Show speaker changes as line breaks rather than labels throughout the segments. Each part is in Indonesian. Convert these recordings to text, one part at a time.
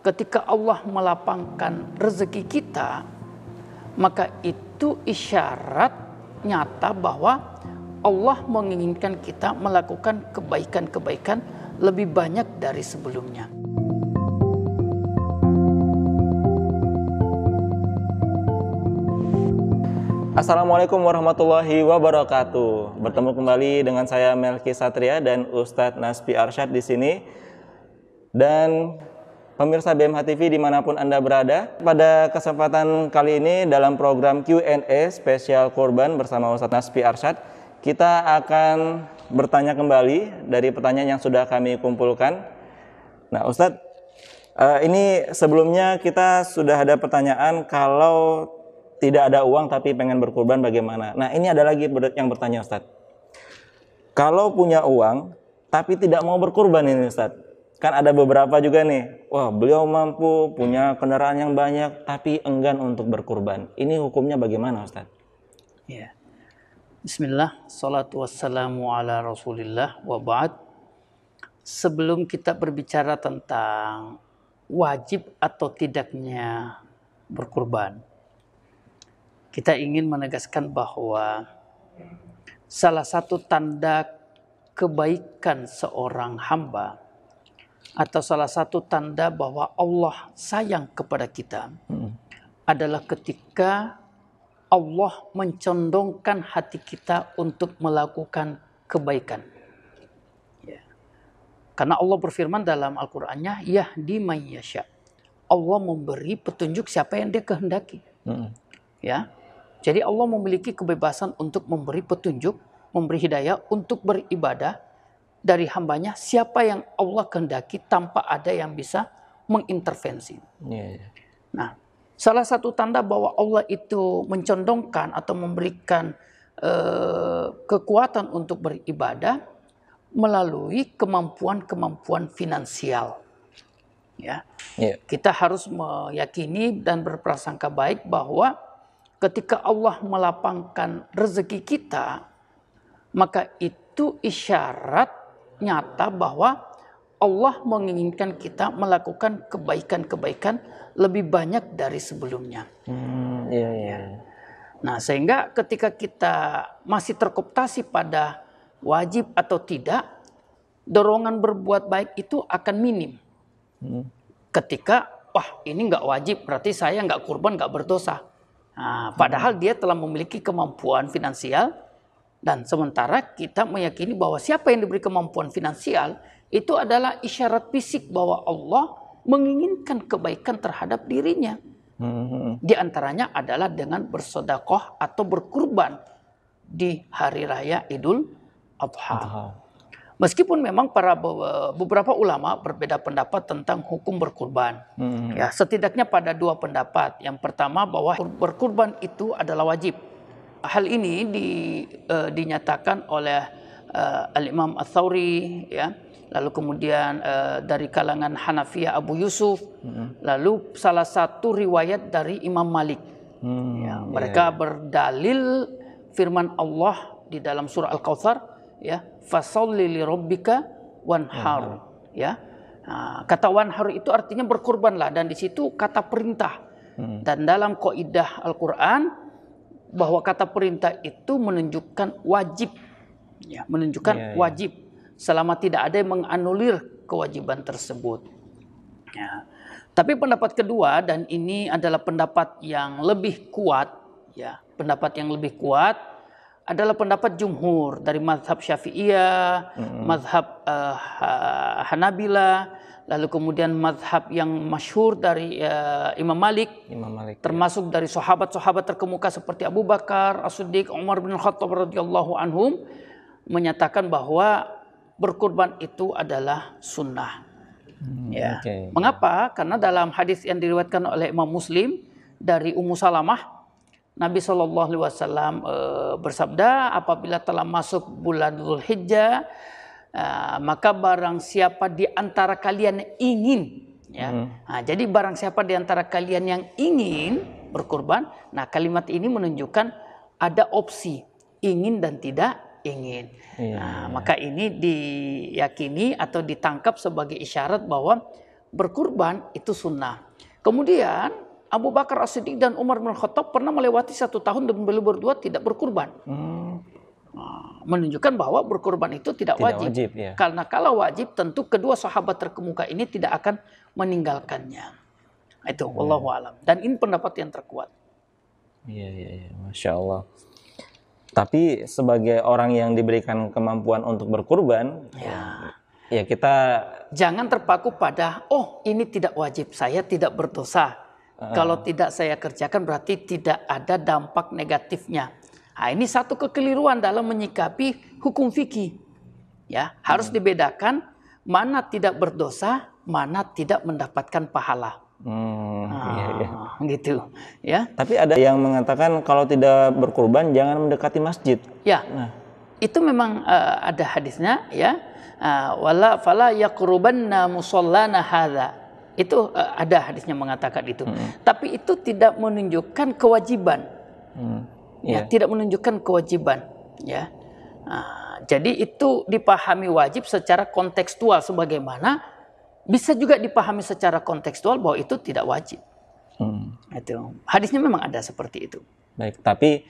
ketika Allah melapangkan rezeki kita, maka itu isyarat nyata bahwa Allah menginginkan kita melakukan kebaikan-kebaikan lebih banyak dari sebelumnya.
Assalamualaikum warahmatullahi wabarakatuh. Bertemu kembali dengan saya Melki Satria dan Ustadz Naspi Arsyad di sini. Dan pemirsa BMH TV dimanapun Anda berada, pada kesempatan kali ini dalam program Q&A spesial kurban bersama Ustadz Naspi Arsyad, kita akan bertanya kembali dari pertanyaan yang sudah kami kumpulkan. Nah Ustadz, ini sebelumnya kita sudah ada pertanyaan, kalau tidak ada uang tapi pengen berkurban bagaimana? Nah ini ada lagi yang bertanya Ustadz, kalau punya uang tapi tidak mau berkurban ini Ustadz, kan ada beberapa juga nih, wah beliau mampu, punya kendaraan yang banyak tapi enggan untuk berkurban. Ini hukumnya bagaimana Ustadz?
Ya. Bismillah, salatu wassalamu ala rasulillah wa ba'd. Sebelum kita berbicara tentang wajib atau tidaknya berkurban, kita ingin menegaskan bahwa salah satu tanda kebaikan seorang hamba atau salah satu tanda bahwa Allah sayang kepada kita adalah ketika Allah mencondongkan hati kita untuk melakukan kebaikan. Ya. Karena Allah berfirman dalam Al-Qur'annya, yahdi may yasha. Allah memberi petunjuk siapa yang Dia kehendaki. Ya. Jadi Allah memiliki kebebasan untuk memberi petunjuk, memberi hidayah untuk beribadah dari hambanya siapa yang Allah kehendaki tanpa ada yang bisa mengintervensi. Nah, salah satu tanda bahwa Allah itu mencondongkan atau memberikan kekuatan untuk beribadah melalui kemampuan-kemampuan finansial. Ya. Kita harus meyakini dan berprasangka baik bahwa ketika Allah melapangkan rezeki kita, maka itu isyarat nyata bahwa Allah menginginkan kita melakukan kebaikan-kebaikan lebih banyak dari sebelumnya. Nah, sehingga ketika kita masih terkooptasi pada wajib atau tidak, dorongan berbuat baik itu akan minim. Ketika, wah ini nggak wajib, berarti saya nggak kurban, nggak berdosa. Nah, padahal dia telah memiliki kemampuan finansial, dan sementara kita meyakini bahwa siapa yang diberi kemampuan finansial itu adalah isyarat fisik bahwa Allah menginginkan kebaikan terhadap dirinya. Di antaranya adalah dengan bersedekah atau berkurban di hari raya Idul Adha. Meskipun memang beberapa ulama berbeda pendapat tentang hukum berkurban. Ya, setidaknya pada dua pendapat. Yang pertama bahwa berkurban itu adalah wajib. Hal ini dinyatakan oleh Al-Imam Ats-Tsauri, ya. Lalu kemudian dari kalangan Hanafiyah Abu Yusuf, lalu salah satu riwayat dari Imam Malik. Mereka berdalil firman Allah di dalam surah Al-Kautsar, ya, fasholli li rabbika wanhar, ya. Kata wanhar itu artinya berkurbanlah, dan di situ kata perintah. Dan dalam kaidah Al-Qur'an bahwa kata perintah itu menunjukkan wajib, ya, menunjukkan wajib selama tidak ada yang menganulir kewajiban tersebut. Ya. Tapi pendapat kedua, dan ini adalah pendapat yang lebih kuat, ya, pendapat yang lebih kuat adalah pendapat jumhur dari mazhab Syafi'iyah, mazhab Hanabilah, lalu kemudian mazhab yang masyhur dari Imam Malik, termasuk dari sahabat-sahabat terkemuka seperti Abu Bakar As-Siddiq, Umar bin Khattab radhiyallahu anhum, menyatakan bahwa berkurban itu adalah sunnah. Mengapa? Karena dalam hadis yang diriwayatkan oleh Imam Muslim dari Ummu Salamah, Nabi SAW bersabda, apabila telah masuk bulan Dzulhijjah, maka barang siapa di antara kalian ingin, ya. Jadi barang siapa di antara kalian yang ingin berkurban, nah kalimat ini menunjukkan ada opsi ingin dan tidak ingin. Maka ini diyakini atau ditangkap sebagai isyarat bahwa berkurban itu sunnah. Kemudian Abu Bakar As-Siddiq dan Umar bin Khattab pernah melewati 1 tahun dan beliau berdua tidak berkurban. Menunjukkan bahwa berkurban itu tidak wajib.
Ya.
Karena kalau wajib tentu kedua sahabat terkemuka ini tidak akan meninggalkannya. Itu wallahu alam. Dan ini pendapat yang terkuat.
Iya, Masya Allah. Tapi sebagai orang yang diberikan kemampuan untuk berkurban, ya kita
jangan terpaku pada ini tidak wajib, saya tidak berdosa. Kalau tidak saya kerjakan berarti tidak ada dampak negatifnya. Nah, ini satu kekeliruan dalam menyikapi hukum fikih. Ya, harus dibedakan mana tidak berdosa, mana tidak mendapatkan pahala. Gitu ya.
Tapi ada yang mengatakan kalau tidak berkurban jangan mendekati masjid.
Ya, itu memang ada hadisnya ya. Wala fala yaqrubanna musallana hadza. Itu ada hadisnya mengatakan itu. Tapi itu tidak menunjukkan kewajiban. Tidak menunjukkan kewajiban. Ya. Jadi itu dipahami wajib secara kontekstual, sebagaimana bisa juga dipahami secara kontekstual bahwa itu tidak wajib. Itu hadisnya memang ada seperti itu.
Baik, tapi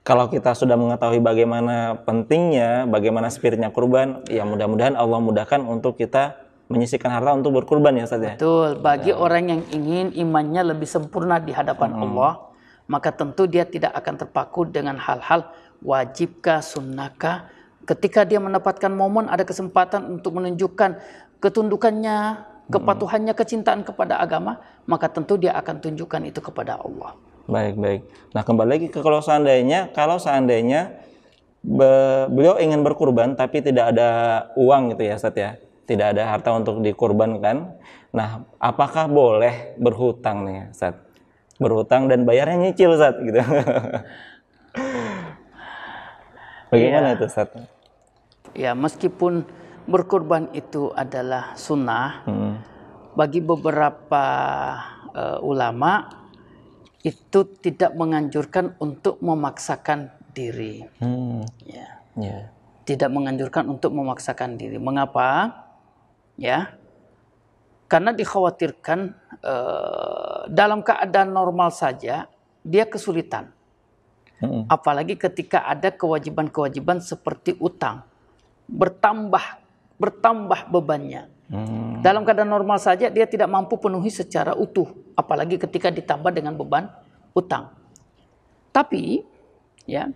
kalau kita sudah mengetahui bagaimana pentingnya, bagaimana spiritnya kurban, ya mudah-mudahan Allah mudahkan untuk kita menyisihkan harta untuk berkurban ya Ustaz ya.
Betul, bagi orang yang ingin imannya lebih sempurna di hadapan Allah, maka tentu dia tidak akan terpaku dengan hal-hal wajibkah, sunnahkah. Ketika dia mendapatkan momen, ada kesempatan untuk menunjukkan ketundukannya, kepatuhannya, kecintaan kepada agama, maka tentu dia akan tunjukkan itu kepada Allah.
Baik. Nah, kembali lagi ke kalau seandainya beliau ingin berkurban tapi tidak ada uang gitu ya Ustaz ya. Tidak ada harta untuk dikurbankan. Nah, apakah boleh berhutang nih Ustaz? Berhutang dan bayarnya nyicil Ustaz gitu. Bagaimana itu Ustaz?
Ya, meskipun berkurban itu adalah sunnah, bagi beberapa ulama itu tidak menganjurkan untuk memaksakan diri. Tidak menganjurkan untuk memaksakan diri. Mengapa? Ya, karena dikhawatirkan dalam keadaan normal saja dia kesulitan. Apalagi ketika ada kewajiban-kewajiban seperti utang, bertambah bebannya. Dalam keadaan normal saja dia tidak mampu penuhi secara utuh, apalagi ketika ditambah dengan beban utang. Tapi ya,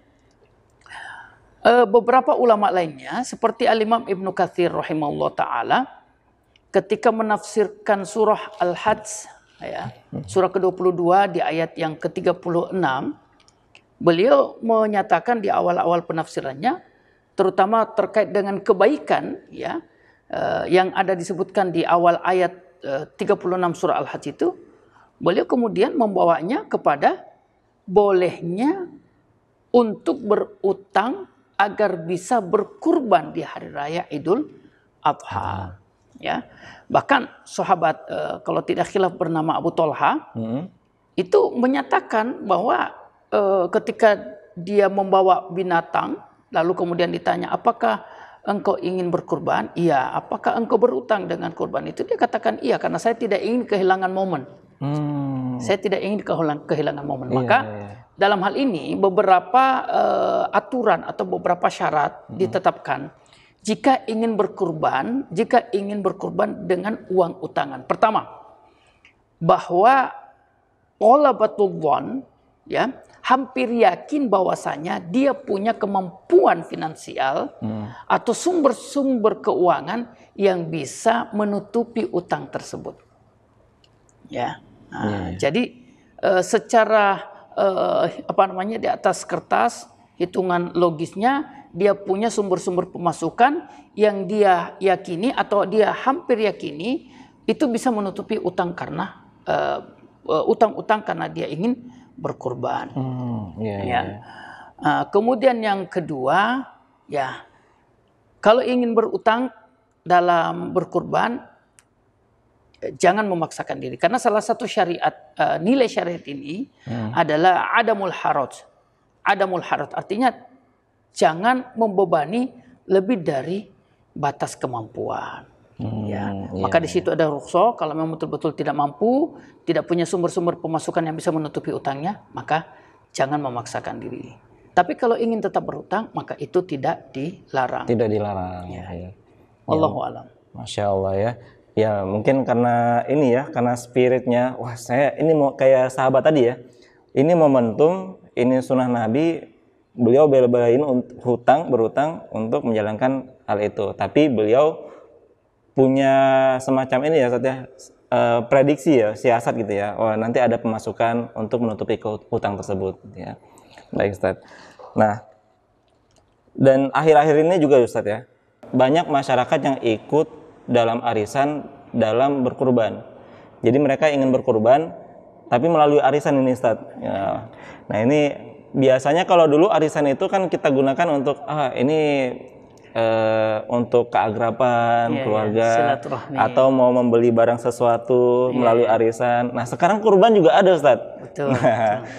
beberapa ulama lainnya seperti Al-Imam Ibnu Katsir rahimahullah taala ketika menafsirkan surah Al-Hajj ya, surah ke-22 di ayat yang ke-36, beliau menyatakan di awal-awal penafsirannya, terutama terkait dengan kebaikan ya, yang ada disebutkan di awal ayat 36 surah Al-Hajj itu, beliau kemudian membawanya kepada bolehnya untuk berutang agar bisa berkurban di hari raya Idul Adha. Ya, bahkan sahabat kalau tidak khilaf bernama Abu Thalha itu menyatakan bahwa ketika dia membawa binatang lalu kemudian ditanya, apakah engkau ingin berkurban? Iya. Apakah engkau berutang dengan kurban itu? Dia katakan iya, karena saya tidak ingin kehilangan momen. Saya tidak ingin kehilangan momen. Maka dalam hal ini beberapa aturan atau beberapa syarat ditetapkan jika ingin berkurban dengan uang utangan. Pertama, bahwa qalabatul dhon ya, hampir yakin bahwasanya dia punya kemampuan finansial atau sumber-sumber keuangan yang bisa menutupi utang tersebut. Ya. Jadi secara di atas kertas hitungan logisnya dia punya sumber-sumber pemasukan yang dia yakini atau dia hampir yakini itu bisa menutupi utang karena utang-utang karena dia ingin berkurban. Kemudian yang kedua, ya, kalau ingin berutang dalam berkurban, jangan memaksakan diri. Karena salah satu syariat, nilai syariat ini adalah adamul haraj. Adamul haraj artinya jangan membebani lebih dari batas kemampuan. Maka di situ ada rukhsah, kalau memang betul-betul tidak mampu, tidak punya sumber-sumber pemasukan yang bisa menutupi utangnya, maka jangan memaksakan diri. Tapi kalau ingin tetap berhutang, maka itu tidak dilarang.
Tidak dilarang.
Wallahu a'lam.
Masya Allah ya. Ya mungkin karena ini ya, karena spiritnya, wah saya ini mau kayak sahabat tadi ya. Ini momentum, ini sunnah Nabi, beliau bela-belain berhutang untuk menjalankan hal itu. Tapi beliau punya semacam ini ya, prediksi ya, siasat gitu ya. Oh nanti ada pemasukan untuk menutupi hutang tersebut. Ya. Baik Ustaz. Nah, dan akhir-akhir ini juga Ustaz ya, banyak masyarakat yang ikut dalam arisan dalam berkurban. Jadi mereka ingin berkurban, tapi melalui arisan ini Ustaz. Ya. Nah ini biasanya kalau dulu arisan itu kan kita gunakan untuk untuk keagrapan keluarga atau mau membeli barang sesuatu melalui arisan. Nah sekarang kurban juga ada Ustaz.
Betul.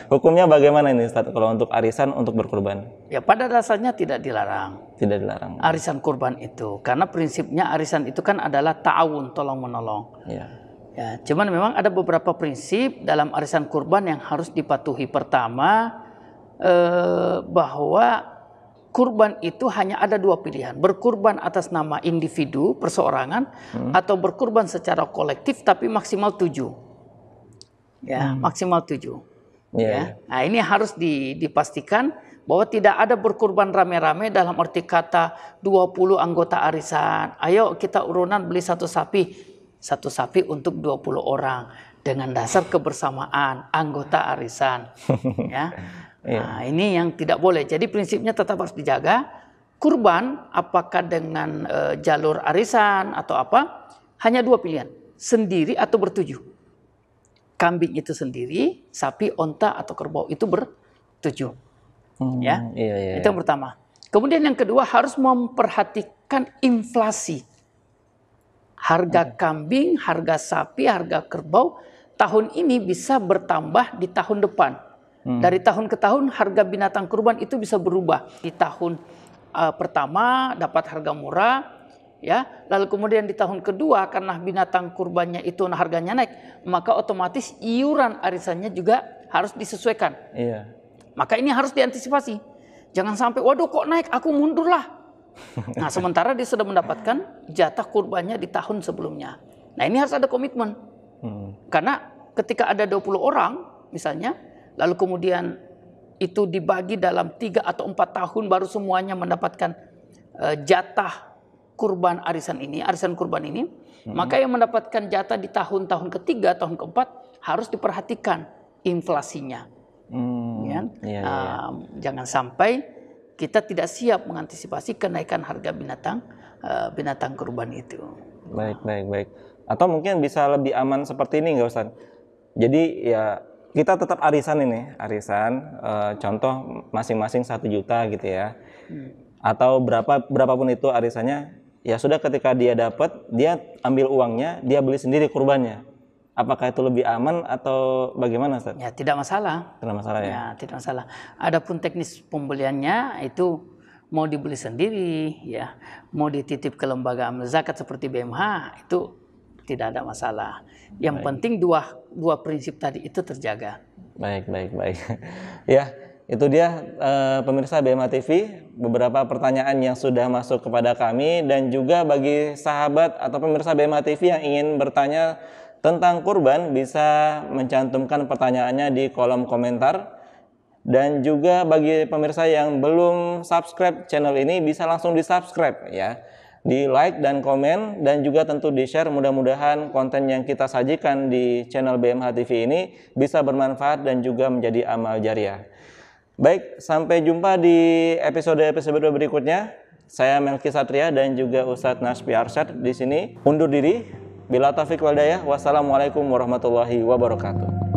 Hukumnya bagaimana ini Ustaz kalau untuk arisan untuk berkurban?
Ya pada dasarnya tidak dilarang.
Tidak dilarang.
Arisan kurban itu, karena prinsipnya arisan itu kan adalah ta'awun, tolong menolong. Ya, cuman memang ada beberapa prinsip dalam arisan kurban yang harus dipatuhi. Pertama, bahwa kurban itu hanya ada dua pilihan, berkurban atas nama individu, perseorangan, atau berkurban secara kolektif tapi maksimal 7. Ya, maksimal 7. Ya. Nah, ini harus dipastikan bahwa tidak ada berkurban rame-rame dalam arti kata 20 anggota arisan. Ayo kita urunan beli satu sapi untuk 20 orang dengan dasar kebersamaan anggota arisan. Ya. Nah, ini yang tidak boleh. Jadi prinsipnya tetap harus dijaga. Kurban apakah dengan jalur arisan atau apa? Hanya dua pilihan, sendiri atau bertujuh. Kambing itu sendiri, sapi, onta atau kerbau itu bertujuh. Itu yang pertama. Kemudian yang kedua harus memperhatikan inflasi. Harga kambing, harga sapi, harga kerbau tahun ini bisa bertambah di tahun depan. Dari tahun ke tahun harga binatang kurban itu bisa berubah. Di tahun pertama dapat harga murah, ya. Lalu kemudian di tahun kedua karena binatang kurbannya itu harganya naik, maka otomatis iuran arisannya juga harus disesuaikan. Maka ini harus diantisipasi. Jangan sampai, waduh kok naik, aku mundur lah. Nah sementara dia sudah mendapatkan jatah kurbannya di tahun sebelumnya. Nah ini harus ada komitmen. Karena ketika ada 20 orang misalnya, lalu kemudian itu dibagi dalam 3 atau 4 tahun baru semuanya mendapatkan jatah kurban arisan kurban ini, maka yang mendapatkan jatah di tahun-tahun ketiga, tahun keempat harus diperhatikan inflasinya. Jangan sampai kita tidak siap mengantisipasi kenaikan harga binatang kurban itu.
Baik. Atau mungkin bisa lebih aman seperti ini nggak Ustaz? Jadi ya kita tetap arisan, contoh masing-masing 1 juta gitu ya, atau berapapun itu arisannya, ya sudah ketika dia dapat, dia ambil uangnya, dia beli sendiri kurbannya. Apakah itu lebih aman atau bagaimana Ustaz?
Ya tidak masalah.
Tidak masalah ya?
Ya tidak masalah. Adapun teknis pembeliannya itu mau dibeli sendiri, ya, mau dititip ke lembaga amal zakat seperti BMH itu tidak ada masalah. Yang penting dua prinsip tadi itu terjaga. Baik.
Ya, itu dia pemirsa BMH TV, beberapa pertanyaan yang sudah masuk kepada kami, dan juga bagi sahabat atau pemirsa BMH TV yang ingin bertanya tentang kurban bisa mencantumkan pertanyaannya di kolom komentar. Dan juga bagi pemirsa yang belum subscribe channel ini bisa langsung di subscribe ya, di like dan komen, dan juga tentu di share. Mudah-mudahan konten yang kita sajikan di channel BMH TV ini bisa bermanfaat dan juga menjadi amal jariah. Baik, sampai jumpa di episode berikutnya. Saya Melki Satria dan juga Ustadz Naspi Arsyad di sini undur diri. Bila taufiq wal hidayah, wassalamualaikum warahmatullahi wabarakatuh.